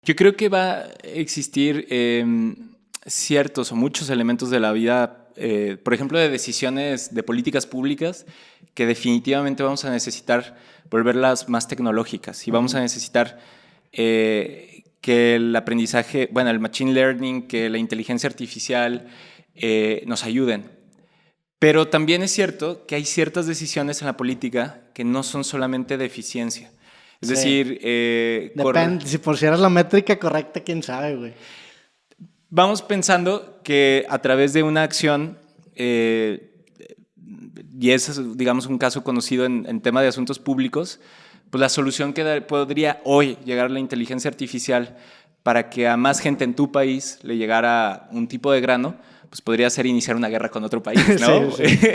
Yo creo que va a existir ciertos o muchos elementos de la vida, por ejemplo, de decisiones de políticas públicas, que definitivamente vamos a necesitar volverlas más tecnológicas y vamos a necesitar que el aprendizaje, bueno, el machine learning, que la inteligencia artificial nos ayuden. Pero también es cierto que hay ciertas decisiones en la política que no son solamente de eficiencia. Es decir, depende, si pusieras la métrica correcta, quién sabe, güey. Vamos pensando que a través de una acción, y ese es, digamos, un caso conocido en tema de asuntos públicos, pues la solución que podría hoy llegar a la inteligencia artificial para que a más gente en tu país le llegara un tipo de grano, pues podría ser iniciar una guerra con otro país, ¿no? Sí, sí.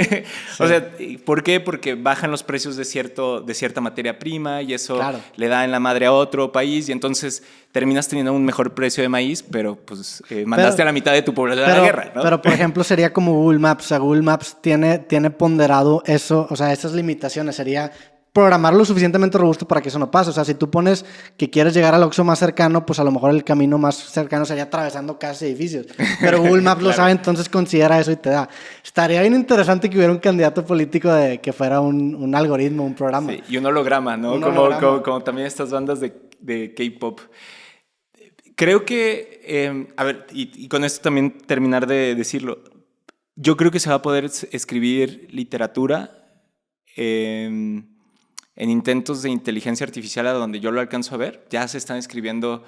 O sea, ¿por qué? Porque bajan los precios de cierta materia prima y eso le da en la madre a otro país y entonces terminas teniendo un mejor precio de maíz, pero pues mandaste a la mitad de tu población a la guerra, ¿no? Pero, por ejemplo, sería como Google Maps. O sea, Google Maps tiene ponderado eso, o sea, esas limitaciones. Sería programarlo lo suficientemente robusto para que eso no pase. O sea, si tú pones que quieres llegar al Oxxo más cercano, pues a lo mejor el camino más cercano sería atravesando casas y edificios. Pero Google Maps lo sabe, entonces considera eso y te da. Estaría bien interesante que hubiera un candidato político que fuera un algoritmo, un programa. Sí, y un holograma, ¿no? Como también estas bandas de K-pop. Creo que, a ver, y con esto también terminar de decirlo, yo creo que se va a poder escribir literatura en intentos de inteligencia artificial a donde yo lo alcanzo a ver. Ya se están escribiendo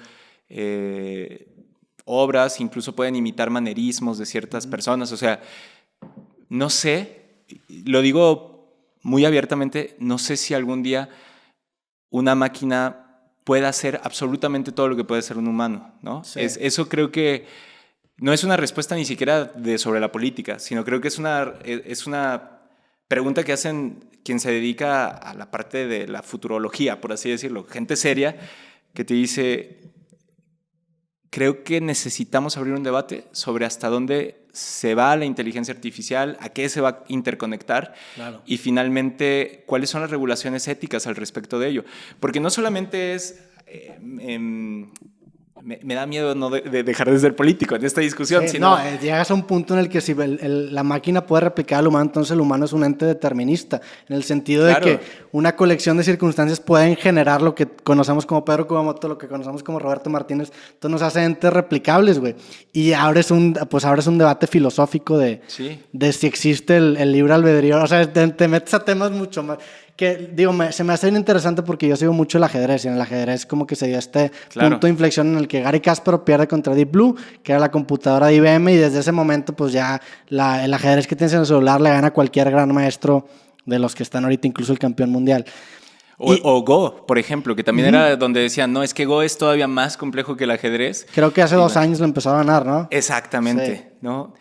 obras, incluso pueden imitar manerismos de ciertas personas. O sea, no sé, lo digo muy abiertamente, no sé si algún día una máquina pueda hacer absolutamente todo lo que puede ser un humano, ¿no? Sí. Eso creo que no es una respuesta ni siquiera sobre la política, sino creo que es una pregunta que hacen quien se dedica a la parte de la futurología, por así decirlo. Gente seria que te dice, creo que necesitamos abrir un debate sobre hasta dónde se va la inteligencia artificial, a qué se va a interconectar y finalmente cuáles son las regulaciones éticas al respecto de ello. Porque no solamente es... me da miedo no de dejar de ser político en esta discusión. Sí, sino... llegas a un punto en el que si la máquina puede replicar al humano, entonces el humano es un ente determinista, en el sentido de que una colección de circunstancias pueden generar lo que conocemos como Pedro Kumamoto, lo que conocemos como Roberto Martínez, entonces nos hace entes replicables, güey. Y ahora es un debate filosófico de si existe el libre albedrío, o sea, te metes a temas mucho más... Que, digo, se me hace bien interesante porque yo sigo mucho el ajedrez y en el ajedrez como que se dio este punto de inflexión en el que Garry Kasparov pierde contra Deep Blue, que era la computadora de IBM, y desde ese momento pues ya el ajedrez que tienes en el celular le gana a cualquier gran maestro de los que están ahorita, incluso el campeón mundial. O Go, por ejemplo, que también era donde decían, no, es que Go es todavía más complejo que el ajedrez. Creo que hace 2 años lo empezó a ganar, ¿no? Exactamente, sí. ¿no?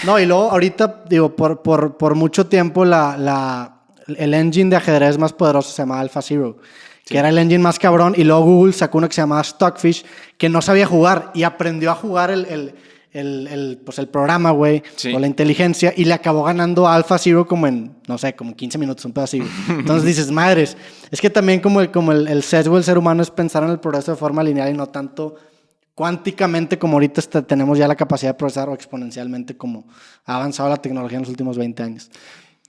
No, y luego ahorita, digo, por mucho tiempo el engine de ajedrez más poderoso se llamaba AlphaZero, que era el engine más cabrón, y luego Google sacó uno que se llamaba Stockfish, que no sabía jugar, y aprendió a jugar pues el programa, güey, o la inteligencia, y le acabó ganando a AlphaZero como en, no sé, como 15 minutos, un pedo así. Entonces dices, madres, es que también como el sesgo del ser humano es pensar en el progreso de forma lineal y no tanto cuánticamente como ahorita tenemos ya la capacidad de procesar, o exponencialmente como ha avanzado la tecnología en los últimos 20 años.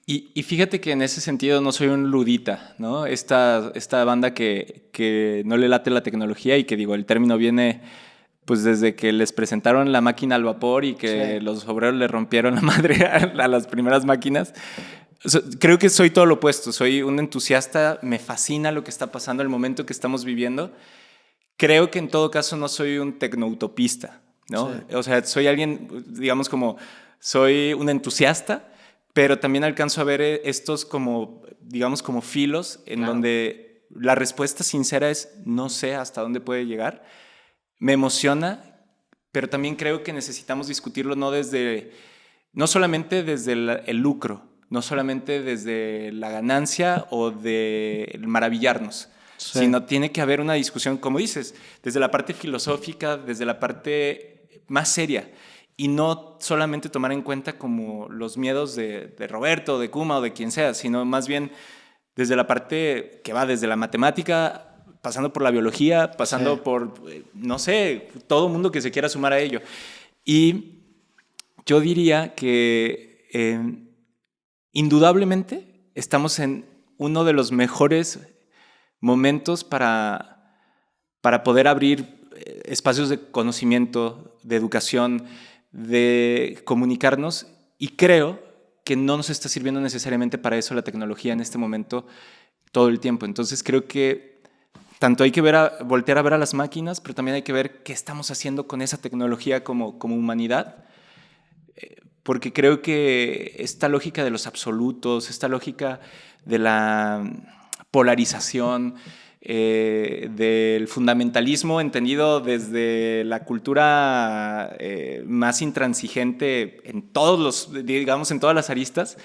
Y fíjate que en ese sentido no soy un ludita, ¿no? Esta banda que no le late la tecnología y que, digo, el término viene pues desde que les presentaron la máquina al vapor y que los obreros le rompieron la madre a las primeras máquinas. Creo que soy todo lo opuesto, soy un entusiasta, me fascina lo que está pasando, el momento que estamos viviendo. Creo que en todo caso no soy un tecnoutopista, ¿no? O sea, soy alguien, digamos, como soy un entusiasta, pero también alcanzo a ver estos como, digamos, como filos en donde la respuesta sincera es no sé hasta dónde puede llegar. Me emociona, pero también creo que necesitamos discutirlo no solamente desde el lucro, no solamente desde la ganancia o de maravillarnos, sino tiene que haber una discusión, como dices, desde la parte filosófica, desde la parte más seria. Y no solamente tomar en cuenta como los miedos de Roberto, de Kuma o de quien sea, sino más bien desde la parte que va desde la matemática pasando por la biología, pasando por, no sé, todo mundo que se quiera sumar a ello. Y yo diría que indudablemente estamos en uno de los mejores momentos para poder abrir espacios de conocimiento, de educación, de comunicarnos, y creo que no nos está sirviendo necesariamente para eso la tecnología en este momento todo el tiempo. Entonces creo que tanto hay que voltear a ver a las máquinas, pero también hay que ver qué estamos haciendo con esa tecnología como humanidad, porque creo que esta lógica de los absolutos, esta lógica de la polarización, del fundamentalismo entendido desde la cultura más intransigente en en todas las aristas,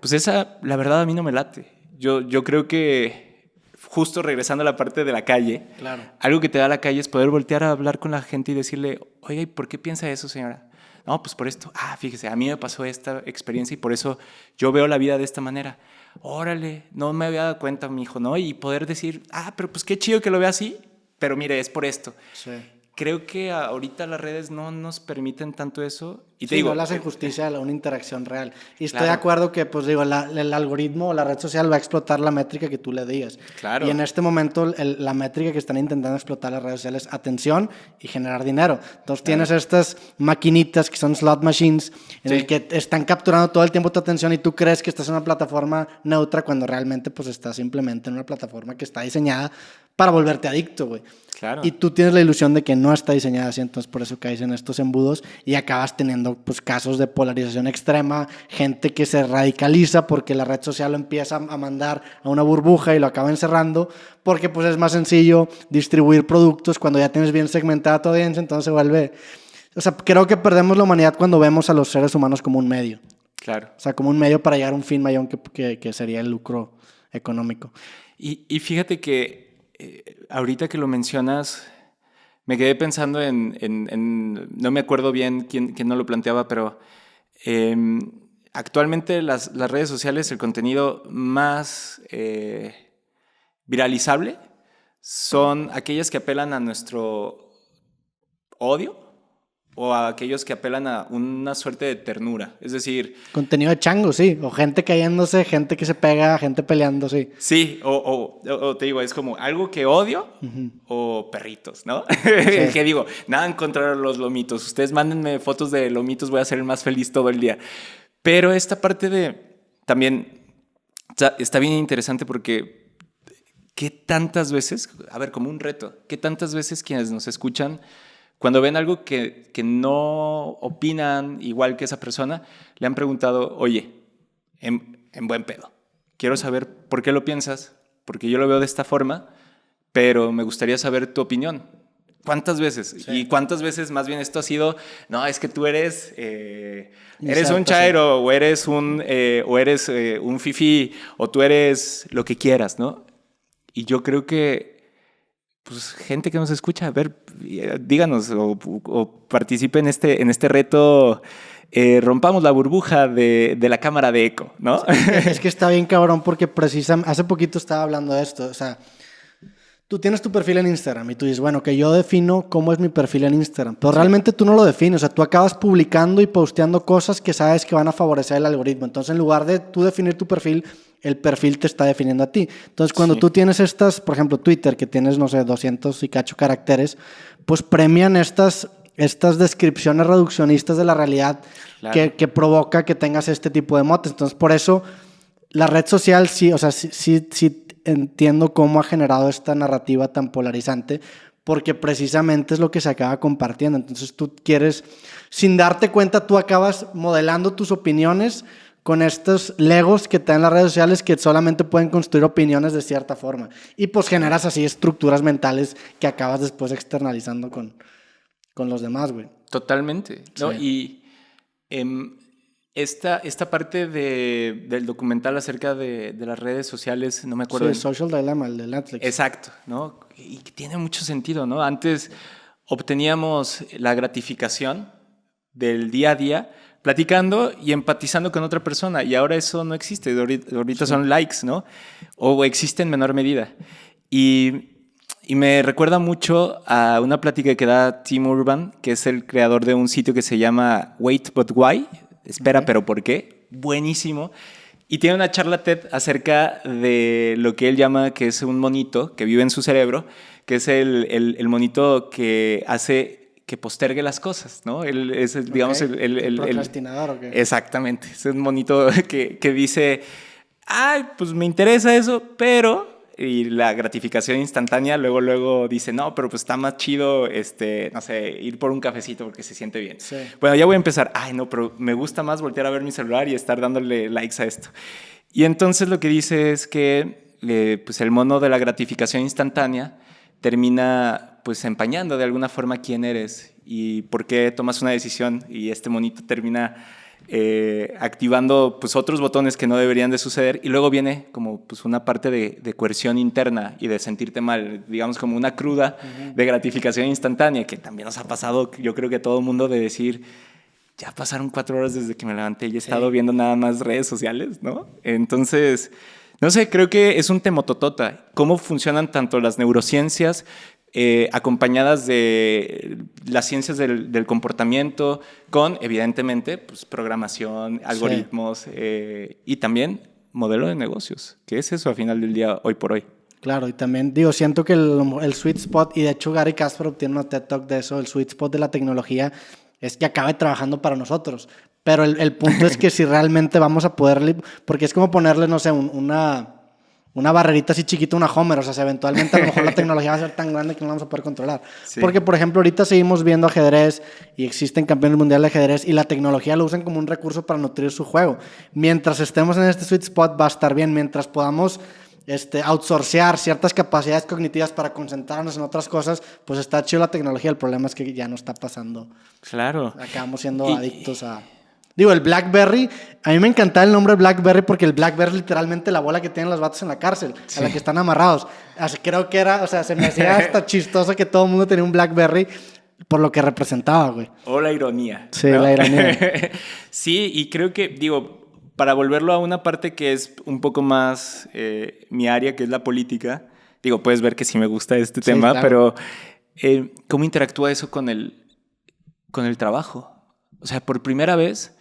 pues esa, la verdad, a mí no me late. Yo creo que, justo regresando a la parte de la calle, claro, algo que te da la calle es poder voltear a hablar con la gente y decirle, oye, ¿por qué piensa eso, señora? No, pues por esto. Fíjese, a mí me pasó esta experiencia y por eso yo veo la vida de esta manera. Órale, no me había dado cuenta, mijo, ¿no? Y poder decir, pero pues qué chido que lo vea así, pero mire, es por esto. Sí. Creo que ahorita las redes no nos permiten tanto eso. Y te sí, digo, no le hacen justicia a una interacción real. Y estoy claro, de acuerdo que, pues digo, el algoritmo o la red social va a explotar la métrica que tú le digas. Claro. Y en este momento la métrica que están intentando explotar las redes sociales es atención y generar dinero. Entonces tienes estas maquinitas que son slot machines en el que están capturando todo el tiempo tu atención y tú crees que estás en una plataforma neutra cuando realmente pues estás simplemente en una plataforma que está diseñada para volverte adicto, güey. Claro. Y tú tienes la ilusión de que no está diseñada así, entonces por eso caes en estos embudos y acabas teniendo pues casos de polarización extrema, gente que se radicaliza porque la red social lo empieza a mandar a una burbuja y lo acaba encerrando, porque pues es más sencillo distribuir productos cuando ya tienes bien segmentada tu audiencia, entonces se vuelve... O sea, creo que perdemos la humanidad cuando vemos a los seres humanos como un medio. Claro. O sea, como un medio para llegar a un fin mayor que sería el lucro económico. Y fíjate que ahorita que lo mencionas, me quedé pensando no me acuerdo bien quién no lo planteaba, pero actualmente las redes sociales, el contenido más viralizable son aquellas que apelan a nuestro odio o a aquellos que apelan a una suerte de ternura. Es decir... Contenido de chango, sí. O gente cayéndose, gente que se pega, gente peleando, sí. Sí, o te digo, es como algo que odio o perritos, ¿no? Sí. Que digo, nada en contra de los lomitos. Ustedes mándenme fotos de lomitos, voy a ser el más feliz todo el día. Pero esta parte de... También está bien interesante porque ¿qué tantas veces? A ver, como un reto. ¿Qué tantas veces quienes nos escuchan... Cuando ven algo que no opinan igual que esa persona, le han preguntado, oye, en buen pedo, quiero saber por qué lo piensas, porque yo lo veo de esta forma, pero me gustaría saber tu opinión. ¿Cuántas veces? Sí. ¿Y cuántas veces más bien esto ha sido, no, es que tú eres un chairo, o eres un fifí, o tú eres lo que quieras, ¿no? Y yo creo que pues gente que nos escucha, a ver, díganos o participe en este reto, rompamos la burbuja de la cámara de eco, ¿no? Es que está bien cabrón porque precisamente, hace poquito estaba hablando de esto, o sea, tú tienes tu perfil en Instagram y tú dices, bueno, que yo defino cómo es mi perfil en Instagram, pero realmente tú no lo defines, o sea, tú acabas publicando y posteando cosas que sabes que van a favorecer el algoritmo, entonces en lugar de tú definir tu perfil, el perfil te está definiendo a ti. Entonces, cuando tú tienes estas, por ejemplo, Twitter, que tienes, no sé, 200 y cacho caracteres, pues premian estas descripciones reduccionistas de la realidad, claro, que provoca que tengas este tipo de motes. Entonces, por eso, la red social sí, o sea, sí entiendo cómo ha generado esta narrativa tan polarizante, porque precisamente es lo que se acaba compartiendo. Entonces, tú quieres, sin darte cuenta, tú acabas modelando tus opiniones con estos legos que te dan las redes sociales que solamente pueden construir opiniones de cierta forma. Y pues generas así estructuras mentales que acabas después externalizando con los demás, güey. Totalmente. Sí. ¿No? Y esta parte del documental acerca de las redes sociales, no me acuerdo. Sí, Social Dilemma, el de Netflix. Exacto, ¿no? Y tiene mucho sentido, ¿no? Antes obteníamos la gratificación del día a día platicando y empatizando con otra persona, y ahora eso no existe, ahorita son likes, ¿no? O existe en menor medida. Y Y me recuerda mucho a una plática que da Tim Urban, que es el creador de un sitio que se llama Wait But Why, Espera, pero ¿por qué? Buenísimo. Y tiene una charla TED acerca de lo que él llama que es un monito que vive en su cerebro, que es el monito que hace que postergue las cosas, ¿no? Él es, digamos, ¿El procrastinador o qué? Exactamente. Es un monito que dice, ay, pues me interesa eso, pero... Y la gratificación instantánea, luego dice, no, pero pues está más chido, no sé, ir por un cafecito porque se siente bien. Sí. Bueno, ya voy a empezar. Ay, no, pero me gusta más voltear a ver mi celular y estar dándole likes a esto. Y entonces lo que dice es que pues el mono de la gratificación instantánea termina pues empañando de alguna forma quién eres y por qué tomas una decisión y este monito termina... activando pues otros botones que no deberían de suceder y luego viene como pues una parte de coerción interna y de sentirte mal, digamos como una cruda de gratificación instantánea que también nos ha pasado, yo creo que a todo mundo de decir ya pasaron 4 horas desde que me levanté y he estado viendo nada más redes sociales, ¿no? Entonces, no sé, creo que es un temototota, cómo funcionan tanto las neurociencias acompañadas de las ciencias del comportamiento, con, evidentemente, pues, programación, algoritmos y también modelo de negocios. ¿Qué es eso al final del día, hoy por hoy? Claro, y también digo, siento que el sweet spot, y de hecho Gary Kasparov tiene una TED Talk de eso, el sweet spot de la tecnología es que acabe trabajando para nosotros. Pero el punto es que si realmente vamos a poder, porque es como ponerle, no sé, una barrerita así chiquita, una Homer, o sea, eventualmente a lo mejor la tecnología va a ser tan grande que no la vamos a poder controlar. Sí. Porque, por ejemplo, ahorita seguimos viendo ajedrez y existen campeones mundiales de ajedrez y la tecnología lo usan como un recurso para nutrir su juego. Mientras estemos en este sweet spot va a estar bien, mientras podamos outsourcear ciertas capacidades cognitivas para concentrarnos en otras cosas, pues está chido la tecnología, el problema es que ya no está pasando. Claro. Acabamos siendo adictos a... Digo, el BlackBerry, a mí me encantaba el nombre BlackBerry porque el BlackBerry es literalmente la bola que tienen los vatos en la cárcel, a la que están amarrados. Así creo que era, o sea, se me hacía hasta chistoso que todo el mundo tenía un BlackBerry por lo que representaba, güey. O la ironía. Sí, ¿no? La ironía. Sí, y creo que, digo, para volverlo a una parte que es un poco más mi área, que es la política, digo, puedes ver que sí me gusta este tema, claro. Pero ¿cómo interactúa eso con el trabajo? O sea, por primera vez...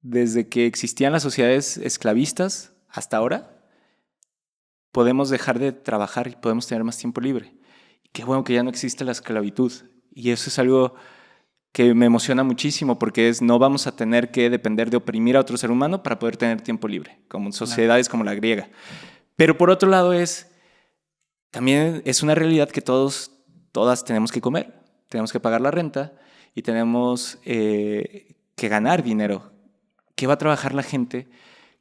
Desde que existían las sociedades esclavistas hasta ahora, podemos dejar de trabajar y podemos tener más tiempo libre. Y qué bueno que ya no existe la esclavitud. Y eso es algo que me emociona muchísimo porque no vamos a tener que depender de oprimir a otro ser humano para poder tener tiempo libre, como en sociedades como la griega. Pero por otro lado también es una realidad que todas tenemos que comer, tenemos que pagar la renta y tenemos que ganar dinero. ¿Qué va a trabajar la gente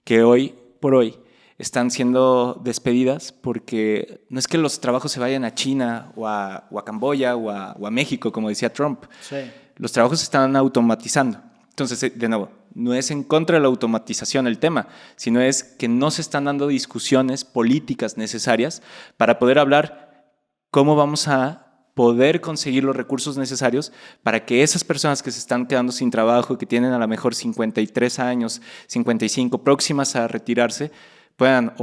que hoy por hoy están siendo despedidas? Porque no es que los trabajos se vayan a China o a Camboya o a México, como decía Trump. Sí. Los trabajos se están automatizando. Entonces, de nuevo, no es en contra de la automatización el tema, sino es que no se están dando discusiones políticas necesarias para poder hablar cómo vamos a poder conseguir los recursos necesarios para que esas personas que se están quedando sin trabajo, que tienen a lo mejor 53 años, 55, próximas a retirarse, puedan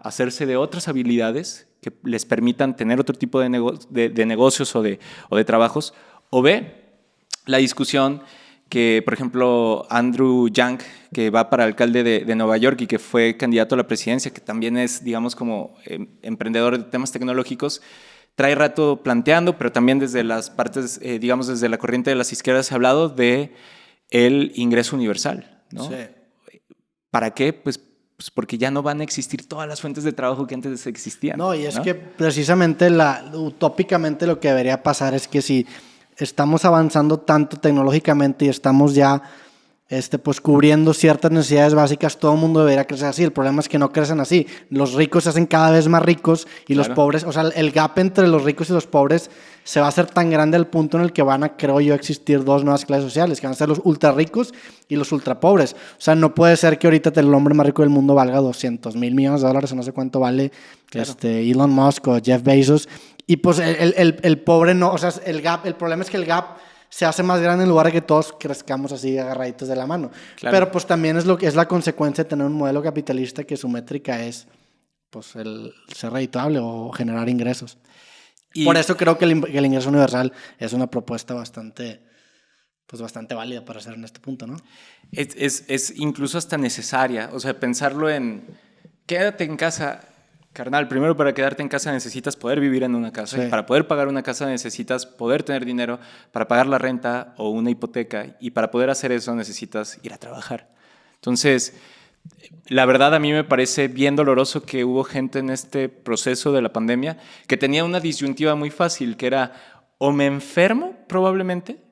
hacerse de otras habilidades que les permitan tener otro tipo de negocios o de trabajos. O la discusión que, por ejemplo, Andrew Yang, que va para alcalde de Nueva York y que fue candidato a la presidencia, que también es, digamos, como emprendedor de temas tecnológicos, trae rato planteando, pero también desde las partes, digamos, desde la corriente de las izquierdas se ha hablado de el ingreso universal, ¿no? Sí. ¿Para qué? Pues porque ya no van a existir todas las fuentes de trabajo que antes existían. No, y es que precisamente utópicamente lo que debería pasar es que si estamos avanzando tanto tecnológicamente y estamos ya pues cubriendo ciertas necesidades básicas, todo el mundo debería crecer así. El problema es que no crecen así. Los ricos se hacen cada vez más ricos y los pobres, o sea, el gap entre los ricos y los pobres se va a hacer tan grande al punto en el que van a, creo yo, existir dos nuevas clases sociales, que van a ser los ultra ricos y los ultra pobres. O sea, no puede ser que ahorita el hombre más rico del mundo valga $200 mil millones o no sé cuánto vale Elon Musk o Jeff Bezos, y pues el pobre no, o sea, el problema es que el gap se hace más grande en lugar de que todos crezcamos así agarraditos de la mano. Claro. Pero pues también es la consecuencia de tener un modelo capitalista que su métrica es pues el ser redituable o generar ingresos. Por eso creo que el ingreso universal es una propuesta bastante válida para hacer en este punto, ¿no? Es incluso hasta necesaria. O sea, pensarlo en quédate en casa. Carnal, primero para quedarte en casa necesitas poder vivir en una casa. Sí. Y para poder pagar una casa necesitas poder tener dinero para pagar la renta o una hipoteca. Y para poder hacer eso necesitas ir a trabajar. Entonces, la verdad a mí me parece bien doloroso que hubo gente en este proceso de la pandemia que tenía una disyuntiva muy fácil, que era o me enfermo probablemente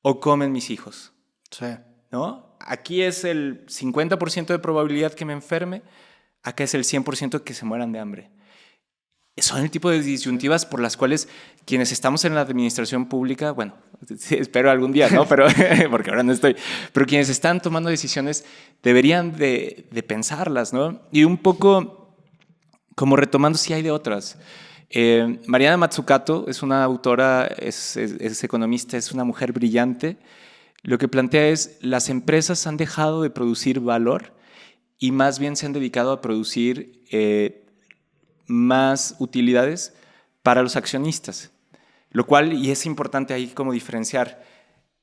o comen mis hijos. Sí. ¿No? Aquí es el 50% de probabilidad que me enferme. Acá es el 100% que se mueran de hambre. Son el tipo de disyuntivas por las cuales quienes estamos en la administración pública, bueno, sí, espero algún día, ¿no? Pero, porque ahora no estoy. Pero quienes están tomando decisiones deberían de pensarlas, ¿no? Y un poco como retomando si hay de otras. Mariana Mazzucato es una autora, es economista, es una mujer brillante. Lo que plantea es, las empresas han dejado de producir valor y más bien se han dedicado a producir más utilidades para los accionistas. Lo cual, y es importante ahí como diferenciar,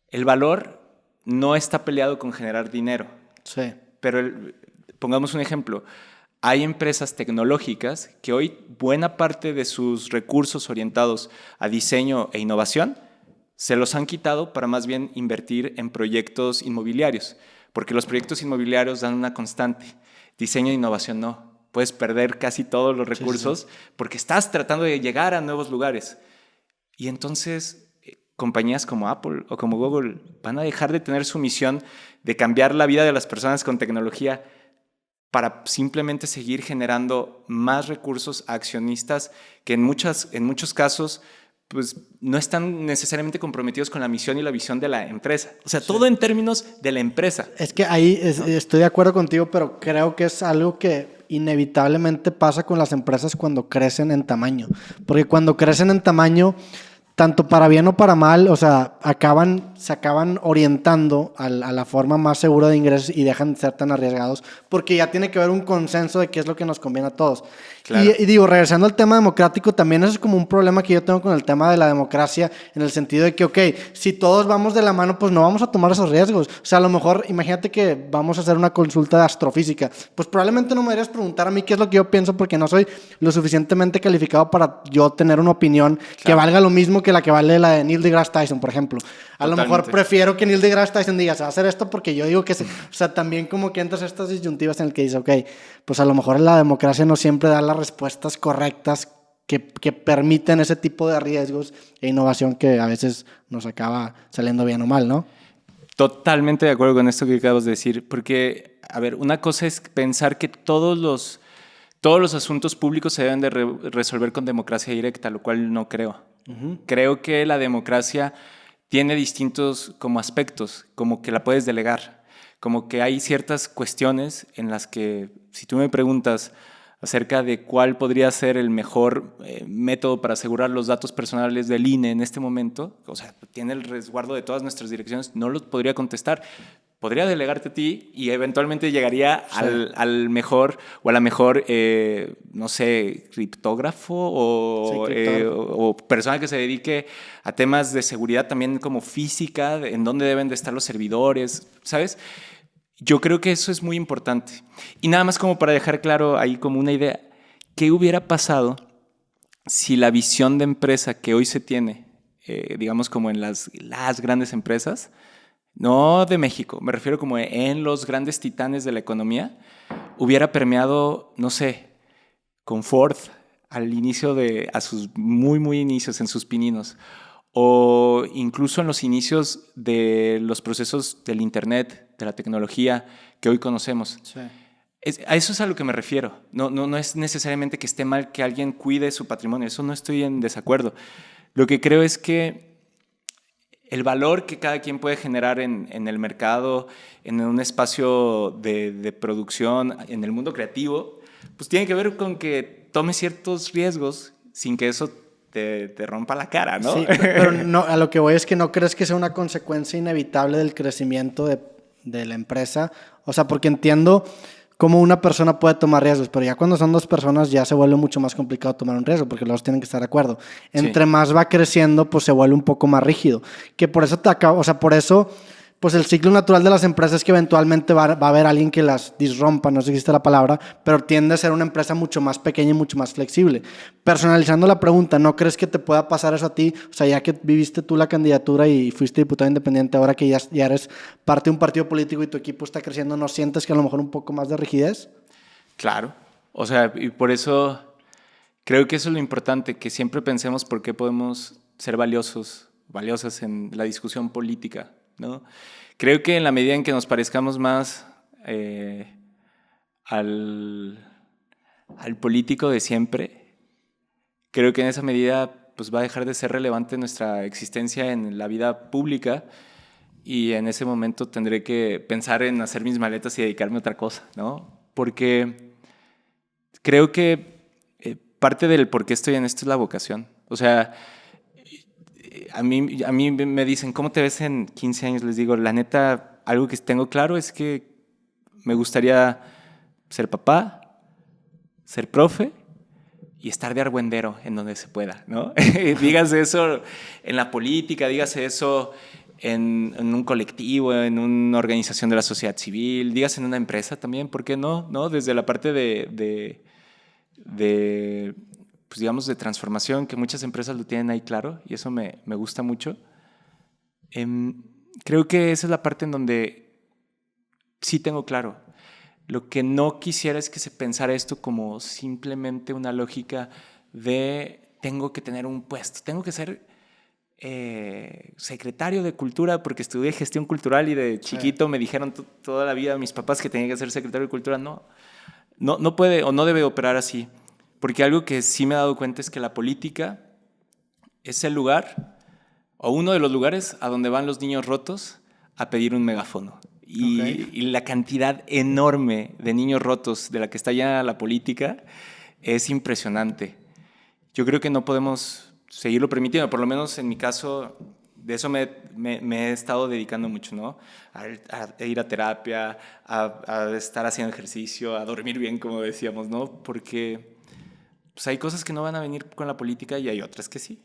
el valor no está peleado con generar dinero. Sí. Pero pongamos un ejemplo. Hay empresas tecnológicas que hoy buena parte de sus recursos orientados a diseño e innovación se los han quitado para más bien invertir en proyectos inmobiliarios. Porque los proyectos inmobiliarios dan una constante. Diseño e innovación no. Puedes perder casi todos los recursos porque estás tratando de llegar a nuevos lugares. Y entonces compañías como Apple o como Google van a dejar de tener su misión de cambiar la vida de las personas con tecnología para simplemente seguir generando más recursos a accionistas que en muchos casos pues no están necesariamente comprometidos con la misión y la visión de la empresa. O sea, todo en términos de la empresa. Es que ahí estoy de acuerdo contigo, pero creo que es algo que inevitablemente pasa con las empresas cuando crecen en tamaño. Porque cuando crecen en tamaño, tanto para bien o para mal, o sea, se acaban orientando a la forma más segura de ingresos y dejan de ser tan arriesgados, porque ya tiene que haber un consenso de qué es lo que nos conviene a todos. Claro. Y digo, regresando al tema democrático, también eso es como un problema que yo tengo con el tema de la democracia, en el sentido de que, ok, si todos vamos de la mano, pues no vamos a tomar esos riesgos. O sea, a lo mejor, imagínate que vamos a hacer una consulta de astrofísica, pues probablemente no me deberías preguntar a mí qué es lo que yo pienso, porque no soy lo suficientemente calificado para yo tener una opinión que valga lo mismo que la que vale la de Neil deGrasse Tyson, por ejemplo. A lo mejor prefiero que Neil deGrasse Tyson diga, se va a hacer esto porque yo digo que sí. O sea, también como que entras estas disyuntivas en el que dices, ok, pues a lo mejor la democracia no siempre da las respuestas correctas que permiten ese tipo de riesgos e innovación que a veces nos acaba saliendo bien o mal, ¿no? Totalmente de acuerdo con esto que acabas de decir, porque, a ver, una cosa es pensar que todos los asuntos públicos se deben de resolver con democracia directa, lo cual no creo. Uh-huh. Creo que la democracia tiene distintos como aspectos, como que la puedes delegar, como que hay ciertas cuestiones en las que, si tú me preguntas acerca de cuál podría ser el mejor método para asegurar los datos personales del INE en este momento, o sea, tiene el resguardo de todas nuestras direcciones, no lo podría contestar. Podría delegarte a ti y eventualmente llegaría al mejor o a la mejor, no sé, criptógrafo o persona que se dedique a temas de seguridad también como física, en dónde deben de estar los servidores, ¿sabes? Yo creo que eso es muy importante. Y nada más como para dejar claro ahí como una idea, ¿qué hubiera pasado si la visión de empresa que hoy se tiene, digamos como en las grandes empresas, no de México, me refiero como en los grandes titanes de la economía, hubiera permeado, no sé, con Ford al inicio a sus muy inicios, en sus pininos, o incluso en los inicios de los procesos del Internet, de la tecnología que hoy conocemos. Sí. A eso es a lo que me refiero. No es necesariamente que esté mal que alguien cuide su patrimonio, eso no estoy en desacuerdo. Lo que creo es que el valor que cada quien puede generar en el mercado, en un espacio de producción, en el mundo creativo, pues tiene que ver con que tome ciertos riesgos sin que eso te rompa la cara, ¿no? Sí, pero no, a lo que voy es que no crees que sea una consecuencia inevitable del crecimiento de la empresa. O sea, porque entiendo cómo una persona puede tomar riesgos, pero ya cuando son dos personas ya se vuelve mucho más complicado tomar un riesgo porque los dos tienen que estar de acuerdo. Entre más va creciendo, pues se vuelve un poco más rígido. Que por eso por eso pues el ciclo natural de las empresas es que eventualmente va a haber alguien que las disrompa, no sé si existe la palabra, pero tiende a ser una empresa mucho más pequeña y mucho más flexible. Personalizando la pregunta, ¿no crees que te pueda pasar eso a ti? O sea, ya que viviste tú la candidatura y fuiste diputado independiente, ahora que ya eres parte de un partido político y tu equipo está creciendo, ¿no sientes que a lo mejor un poco más de rigidez? Claro. O sea, y por eso creo que eso es lo importante, que siempre pensemos por qué podemos ser valiosas en la discusión política, ¿no? Creo que en la medida en que nos parezcamos más al político de siempre, creo que en esa medida pues, va a dejar de ser relevante nuestra existencia en la vida pública y en ese momento tendré que pensar en hacer mis maletas y dedicarme a otra cosa, ¿no? Porque creo que parte del por qué estoy en esto es la vocación. O sea, a mí me dicen, ¿cómo te ves en 15 años? Les digo, la neta, algo que tengo claro es que me gustaría ser papá, ser profe y estar de argüendero en donde se pueda, ¿no? Dígase eso en la política, dígase eso en un colectivo, en una organización de la sociedad civil, dígase en una empresa también, ¿por qué no? ¿No? Desde la parte de pues digamos, de transformación, que muchas empresas lo tienen ahí claro, y eso me gusta mucho. Creo que esa es la parte en donde sí tengo claro. Lo que no quisiera es que se pensara esto como simplemente una lógica de tengo que tener un puesto, tengo que ser secretario de cultura porque estudié gestión cultural y de chiquito me dijeron toda la vida mis papás que tenía que ser secretario de cultura. No puede o no debe operar así. Porque algo que sí me he dado cuenta es que la política es el lugar o uno de los lugares a donde van los niños rotos a pedir un megáfono. Y la cantidad enorme de niños rotos de la que está llena la política es impresionante. Yo creo que no podemos seguirlo permitiendo, por lo menos en mi caso, de eso me he estado dedicando mucho, ¿no? A ir a terapia, a estar haciendo ejercicio, a dormir bien, como decíamos, ¿no? Porque pues hay cosas que no van a venir con la política y hay otras que sí.